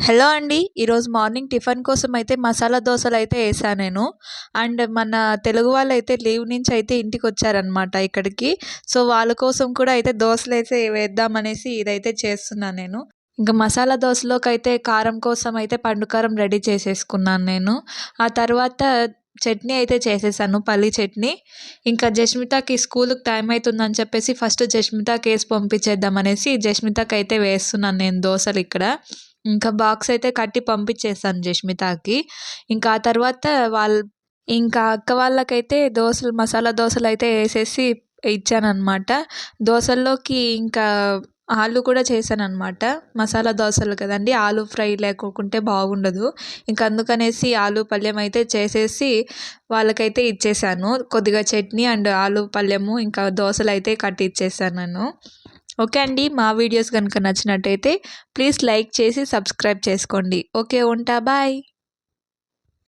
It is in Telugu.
హలో అండి. ఈరోజు మార్నింగ్ టిఫిన్ కోసం అయితే మసాలా దోసలైతే ఏసా నేను. అండ్ మన తెలుగు వాళ్ళైతే లీవ్ నుంచి అయితే ఇంటికొచ్చారనమాట ఇక్కడికి. సో, వాళ్ళ కోసం కూడా అయితే దోసలైతే వేద్దామనేసి ఇదైతే చేస్తున్నా నేను. ఇంక మసాలా దోసలోకైతే కారం కోసం అయితే పండు కారం రెడీ చేసేసుకున్నాను నేను. ఆ తర్వాత చట్నీ అయితే చేసేసాను, పల్లీ చట్నీ. ఇంకా జష్మితకి స్కూలుకి టైం అయితుందని చెప్పేసి ఫస్ట్ జష్మితకేసి పంపించేద్దామనేసి జష్మితకైతే వేస్తున్నాను నేను దోసలిక్కడ. ఇంకా బాక్స్ అయితే కట్టి పంపించేసాను జష్మితకి. ఇంకా ఆ తర్వాత ఇంకా అక్క వాళ్ళకైతే దోసలు మసాలా దోసలైతే ఏసేసి ఇచ్చాననమాట. దోసల్లోకి ఇంకా ఆలు కూడా చేశాననమాట. మసాలా దోసలు కదండీ! ఆలు ఫ్రై లేకోకుంటే బాగుండదు. ఇంక అందుకనేసి ఆలు పళ్ళెం అయితే చేసేసి వాళ్ళకైతే ఇచ్చేసాను. కొద్దిగా చట్నీ అండ్ ఆలు పళ్ళెము ఇంకా దోసలైతే కట్టి ఇచ్చేసాను నేను. ఓకే అండి. మా వీడియోస్ గనుక నచ్చినట్టయితే ప్లీజ్ లైక్ చేసి సబ్స్క్రైబ్ చేసుకోండి. ఓకే. ఉంటా. బాయ్.